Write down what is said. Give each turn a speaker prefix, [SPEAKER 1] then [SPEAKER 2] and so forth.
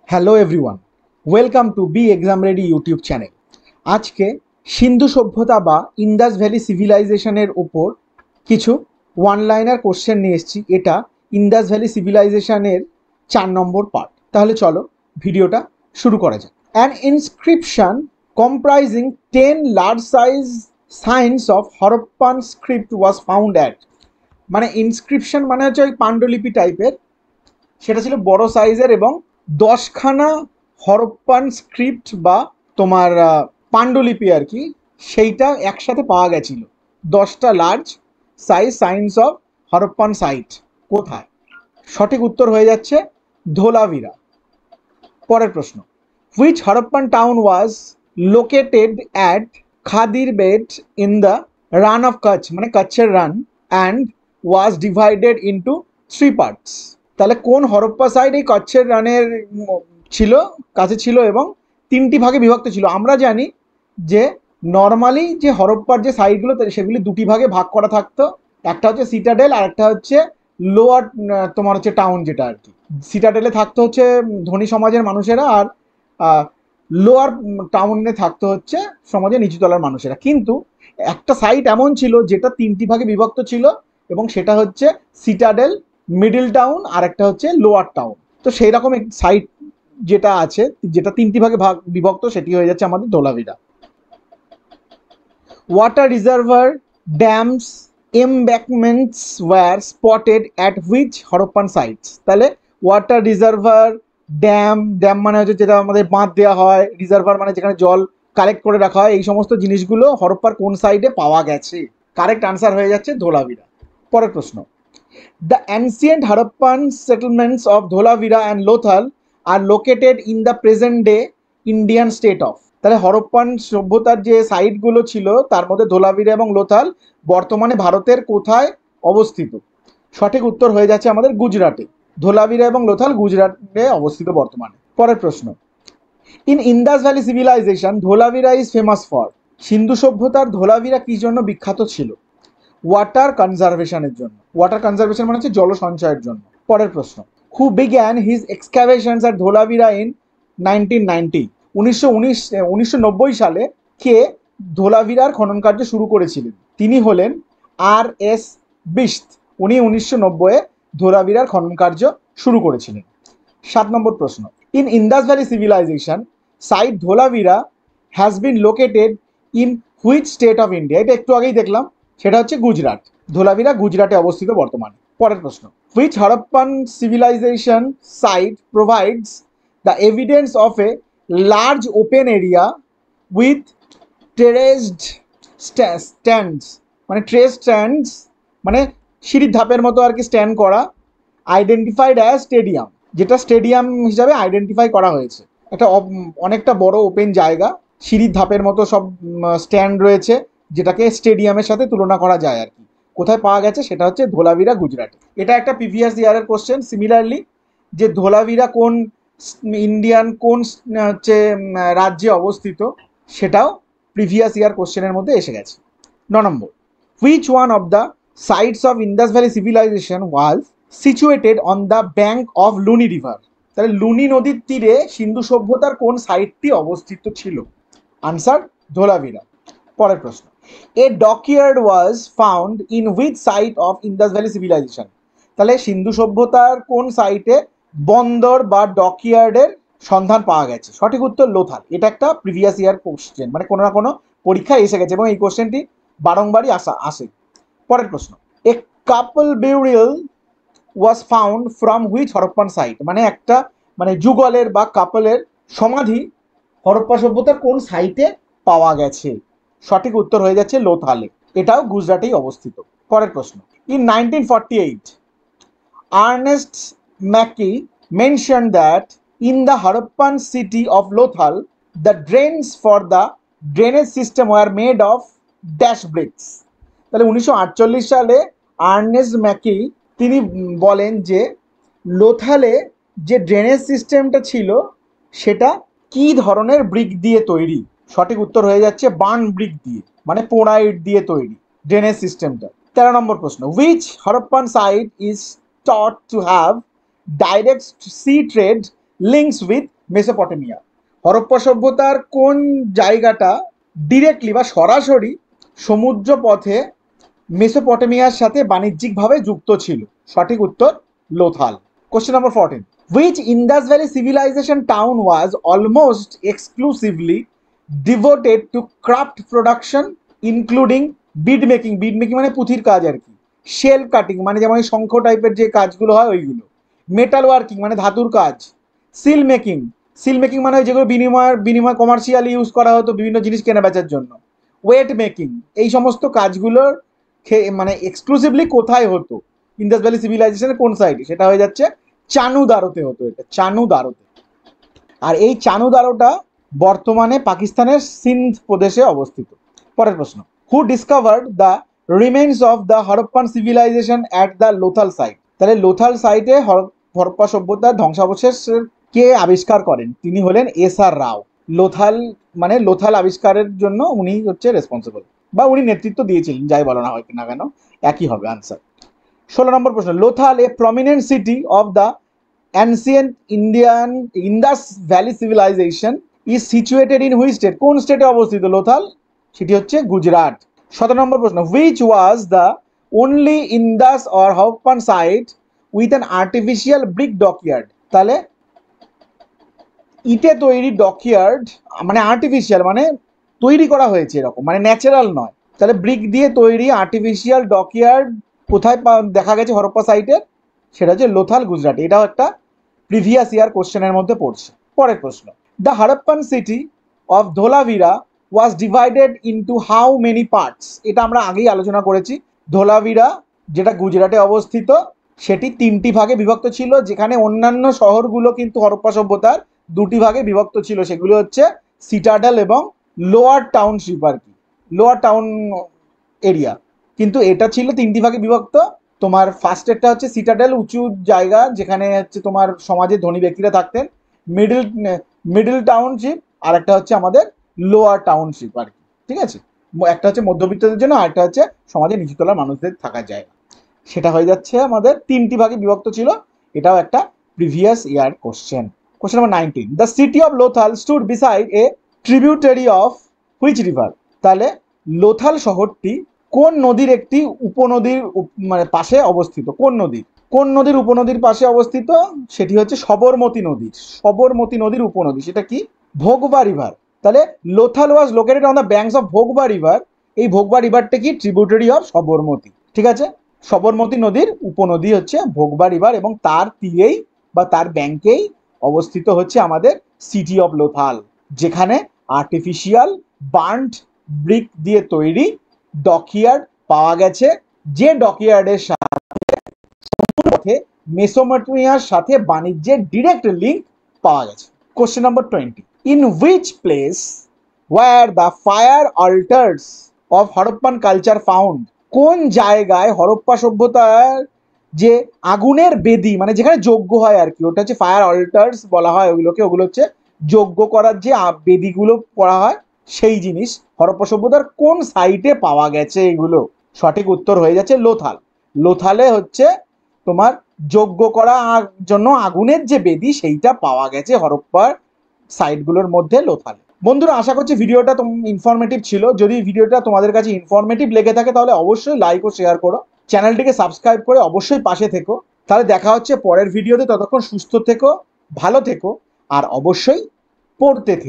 [SPEAKER 1] Hello everyone, welcome to be exam ready YouTube channel. আজকে সিন্ধু সভ্যতা বা ইন্দাস ভ্যালি সিভিলাইজেশনের ওপর কিছু ওয়ান লাইনার কোশ্চেন নিয়ে এসেছি। এটা ইন্দাস ভ্যালি সিভিলাইজেশনের 4 নম্বর পার্ট। তাহলে চলো ভিডিওটা শুরু করা যাক। An inscription comprising 10 large size signs of Harappan script was found at, মানে ইনস্ক্রিপশন মানে হচ্ছে ওই পাণ্ডুলিপি টাইপের, সেটা ছিল বড় সাইজের এবং 10খানা হরপ্পান স্ক্রিপ্ট বা তোমার পাণ্ডুলিপি আর কি, সেইটা একসাথে পাওয়া গেছিল। 10টা large size signs of Harappan site. কোথায়? সঠিক উত্তর হয়ে যাচ্ছে ধোলাভিরা। পরের প্রশ্ন, which Harappan town was located at Khadir Bet in the Rann of Kutch, মানে কচ্ছের রান, and was divided into 3 parts. তাহলে কোন হরপ্পা সাইড এই কচ্ছের রানের ছিল, কাছে ছিল এবং 3টি ভাগে বিভক্ত ছিল? আমরা জানি যে নর্মালি যে হরপ্পার যে সাইডগুলো সেগুলি 2টি ভাগে ভাগ করা থাকতো। একটা হচ্ছে সিটাডেল আর একটা হচ্ছে লোয়ার তোমার হচ্ছে টাউন, যেটা আর কি সিটাডেলে থাকতো হচ্ছে ধনী সমাজের মানুষেরা, আর লোয়ার টাউনে থাকতো হচ্ছে সমাজের নিচুতলার মানুষেরা। কিন্তু একটা সাইট এমন ছিল যেটা 3টি ভাগে বিভক্ত ছিল, এবং সেটা হচ্ছে সিটাডেল, মিডল টাউন আর একটা হচ্ছে লোয়ার টাউন। তো সেই রকম এক সাইট যেটা আছে, যেটা 3টি ভাগে বিভক্ত, সেটি হয়ে যাচ্ছে আমাদের Dholavira. Water reservoir dams embankments were spotted at which Harappan sites. তাহলে ওয়াটার রিজার্ভার, ড্যাম, ড্যাম মানে হচ্ছে যেটা আমাদের বাঁধ দেওয়া হয়, রিজার্ভার মানে যেখানে জল কালেক্ট করে রাখা হয়, এই সমস্ত জিনিসগুলো হরপ্পার কোন সাইডে পাওয়া গেছে? কারেক্ট আনসার হয়ে যাচ্ছে ধোলাভিরা। পরের প্রশ্ন, the ancient Harappan settlements of Dholavira and Lothal are located in the present day Indian state of। তাহলে হরপ্পান সভ্যতার যে সাইটগুলো ছিল তার মধ্যে ধোলাভিরা এবং লোথাল বর্তমানে ভারতের কোথায় অবস্থিত? সঠিক উত্তর হয়ে যাচ্ছে আমাদের গুজরাটে। ধোলাভিরা এবং লোথাল গুজরাটে অবস্থিত বর্তমানে। পরের প্রশ্ন, in Indus valley civilisation Dholavira is famous for. Sindhu সভ্যতার ধোলাভিরা কি জন্য বিখ্যাত ছিল? ওয়াটার কনজারভেশনের জন্য। ওয়াটার কনজারভেশন মানে হচ্ছে জল সঞ্চয়ের জন্য। পরের প্রশ্ন, who began his excavations at Dholavira in 1990। 1990 সালে কে ধোলাভিরার খনন কার্য শুরু করেছিলেন? তিনি হলেন আর.এস. বিস্ত। উনি 1990-এ ধোলাভিরার খনন কার্য শুরু করেছিলেন। 7 নম্বর প্রশ্ন, in Indus valley civilisation site Dholavira has been located in which state of India? এটা একটু আগেই দেখলাম, সেটা হচ্ছে গুজরাট। ধোলাভিরা গুজরাটে অবস্থিত বর্তমানে। পরের প্রশ্ন, which Harappan civilisation site provides the evidence of a large open area with terraced stands, মানে ট্রেস স্ট্যান্ডস মানে সিঁড়ির ধাপের মতো আর কি স্ট্যান্ড করা, আইডেন্টিফাইড অ্যাজ স্টেডিয়াম, যেটা স্টেডিয়াম হিসাবে আইডেন্টিফাই করা হয়েছে। একটা অনেকটা বড় ওপেন জায়গা, সিঁড়ির ধাপের মতো সব স্ট্যান্ড রয়েছে, যেটাকে স্টেডিয়ামের সাথে তুলনা করা যায় আর কি। কোথায় পাওয়া গেছে? সেটা হচ্ছে ধোলাভিরা গুজরাটে। এটা একটা প্রিভিয়াস ইয়ারের কোশ্চেন। সিমিলারলি যে ধোলাভিরা কোন ইন্ডিয়ান কোন হচ্ছে রাজ্যে অবস্থিত, সেটাও প্রিভিয়াস ইয়ার কোশ্চেনের মধ্যে এসে গেছে। 9 number, which one of the sites of Indus valley civilisation was situated on the bank of Luni river? তাহলে লুনি নদীর তীরে সিন্ধু সভ্যতার কোন সাইটটি অবস্থিত ছিল? আনসার ধোলাভিরা। পরের প্রশ্ন, a dockyard was found in which site of Indus valley civilisation? তাহলে সিন্ধু সভ্যতার কোন সাইটে বন্দর বা ডকইয়ার্ডের সন্ধান পাওয়া গেছে? সঠিক উত্তর লোথাল। এটা একটা প্রিভিয়াস ইয়ার কোশ্চেন, মানে কোনো না কোনো পরীক্ষায় এসে গেছে এবং এই কোশ্চেনটি বারংবারই আসে। পরের প্রশ্ন, a couple burial was found from which Harappan site? মানে একটা যুগলের বা কাপলের সমাধি হরপ্পা সভ্যতার কোন সাইটে পাওয়া গেছে? সঠিক উত্তর হয়ে যাচ্ছে লোথালে। এটাও গুজরাটেই অবস্থিত। পরের প্রশ্ন, in 1948 Ernest Mackay mentioned that in the Harappan city of Lothal the drains for the drainage system were made of dash bricks। তাহলে 1948 সালে আর্নেস্ট ম্যাকি তিনি বলেন যে লোথালে যে ড্রেনেজ সিস্টেমটা ছিল সেটা কি ধরনের ব্রিক দিয়ে তৈরি? সঠিক উত্তর হয়ে যাচ্ছে বার্ন ব্রিক দিয়ে, মানে পোড়া ইট দিয়ে তৈরি ড্রেনেজ সিস্টেমটা। 13 নম্বর প্রশ্ন, which Harappan site is thought to have direct sea trade links with Mesopotamia. Harappa সভ্যতার কোন জায়গাটা ডিরেক্টলি বা সরাসরি সমুদ্র পথে মেসোপটেমিয়ার সাথে বাণিজ্যিকভাবে যুক্ত ছিল? সঠিক উত্তর Lothal. Question number 14, which Indus Valley civilization town was almost exclusively devoted to craft production including bead making? bead making মানে পুঁথির কাজ আর কি, শেল কাটিং মানে যেমন শঙ্খ টাইপের যে কাজগুলো হয় ওইগুলো, মেটাল ওয়ার্কিং মানে ধাতুর কাজ, সিল মেকিং, সিল মেকিং মানে যেগুলো বিনিময় কমার্শিয়ালি ইউজ করা হতো বিভিন্ন জিনিস কেনা বেচার জন্য, ওয়েট মেকিং, এই সমস্ত কাজগুলোর মানে এক্সক্লুসিভলি কোথায় হতো? ইন্দাস ভ্যালি সিভিলাইজেশনের কোন সাইডে? সেটা হয়ে যাচ্ছে চানুদারোতে হতো, এটা চানুদারোতে। আর এই চানুদারোটা বর্তমানে পাকিস্তানের সিন্ধ প্রদেশে অবস্থিত। পরের প্রশ্ন, who discovered the remains of the Harappan civilisation at the Lothal site? তাহলে লোথাল সাইটে হরপ্পা সভ্যতার ধ্বংসাবশেষ কে আবিষ্কার করেন? তিনি হলেন এস.আর. রাও। লোথাল মানে লোথাল আবিষ্কারের জন্য উনি হচ্ছে রেসপন্সিবল, বা উনি নেতৃত্ব দিয়েছিলেন, যাই বলা না হয় না কেন একই হবে আনসার। 16 নম্বর প্রশ্ন, Lothal a prominent city of the ancient Indian Indus valley civilisation is situated in which state? কোন স্টেটে অবস্থিত লোথাল? সেটি হচ্ছে গুজরাট। 17 নম্বর প্রশ্ন, which was the only Indus or Harappan site with an artificial brick dockyard? তাহলে ইটে তৈরি ডকইয়ার্ড মানে আর্টিফিশিয়াল মানে তৈরি করা হয়েছে এরকম, মানে ন্যাচারাল নয়। তাহলে ব্রিক দিয়ে তৈরি আর্টিফিশিয়াল ডকইয়ার্ড কোথায় দেখা গেছে হরপ্পা সাইটে? সেটা হচ্ছে লোথাল, গুজরাট। এটাও একটা প্রিভিয়াস ইয়ার কোশ্চেনের মধ্যে পড়ছে। পরের প্রশ্ন, the Harappan city of Dholavira was divided into how many parts? এটা আমরা আগেই আলোচনা করেছি। ধোলাভিরা যেটা গুজরাটে অবস্থিত সেটি 3টি ভাগে বিভক্ত ছিল, যেখানে অন্যান্য শহরগুলো কিন্তু হরপ্পা সভ্যতার 2টি ভাগে বিভক্ত ছিল, সেগুলো হচ্ছে সিটাডেল এবং লোয়ার টাউনশিপ আর কি, লোয়ার টাউন এরিয়া। কিন্তু এটা ছিল 3টি ভাগে বিভক্ত। তোমার ফার্স্টেরটা হচ্ছে সিটাডেল, উঁচু জায়গা যেখানে হচ্ছে তোমার সমাজে ধনী ব্যক্তিরা থাকতেন, মিডল টাউনশিপ, আর একটা হচ্ছে আমাদের লোয়ার টাউনশিপ আর কি, ঠিক আছে। একটা হচ্ছে মধ্যবিত্তদের জন্য, আর একটা হচ্ছে সমাজে নিচুতলার মানুষদের থাকার জায়গা। সেটা হয়ে যাচ্ছে আমাদের 3টি ভাগে বিভক্ত ছিল। এটাও একটা previous year question. Question number 19, the city of Lothal stood beside a tributary of which river? তাহলে লোথাল শহরটি কোন নদীর একটি উপনদীর মানে পাশে অবস্থিত? কোন নদীর উপনদীর পাশে অবস্থিত? সেটি হচ্ছে সবরমতী নদীর, সবরমতী নদীর উপনদী। সেটা কি? ভোগবা রিভার। তাহলে Lothal was located on the banks of Bhogava river. এই ভোগবা রিভারটা কি? ট্রিবিউটারি অফ সবরমতী, ঠিক আছে। সবরমতী নদীর উপনদী হচ্ছে ভোগবা রিভার, এবং তার তীরেই বা তার ব্যাঙ্কেই অবস্থিত হচ্ছে আমাদের সিটি অফ লোথাল, যেখানে আর্টিফিশিয়াল বার্নড ব্রিক দিয়ে তৈরি ডকইয়ার্ড পাওয়া গেছে, যে ডকইয়ার্ডের সাথে মেসোপটেমিয়ার সাথে বাণিজ্যের ডিরেক্ট লিঙ্ক পাওয়া গেছে। Question number 20, in which place were the fire altars of Harappan culture found? কোন জায়গায় হরপ্পা সভ্যতার যে আগুনের বেদি মানে যেখানে যজ্ঞ হয় আর কি, ওটা হচ্ছে ফায়ার অল্টার্স বলা হয় ওগুলোকে। ওগুলো হচ্ছে যজ্ঞ করার যে বেদিগুলো করা হয় সেই জিনিস হরপ্পা সভ্যতার কোন সাইটে পাওয়া গেছে এগুলো? সঠিক উত্তর হয়ে যাচ্ছে লোথাল। লোথালে হচ্ছে তোমার যজ্ঞ করার জন্য আগুনের যে বেদি সেইটা পাওয়া গেছে হরপ্পার সাইটগুলোর মধ্যে লোথালে। বন্ধুরা, আশা করছি ভিডিওটা ইনফরমেটিভ ছিল। যদি ভিডিওটা তোমাদের কাছে ইনফরমেটিভ লেগে থাকে তাহলে অবশ্যই লাইক ও শেয়ার করো, চ্যানেলটিকে সাবস্ক্রাইব করে অবশ্যই পাশে থেকো। তাহলে দেখা হচ্ছে পরের ভিডিওতে। ততক্ষণ সুস্থ থেকো, ভালো থেকো, আর অবশ্যই পড়তে থেকো।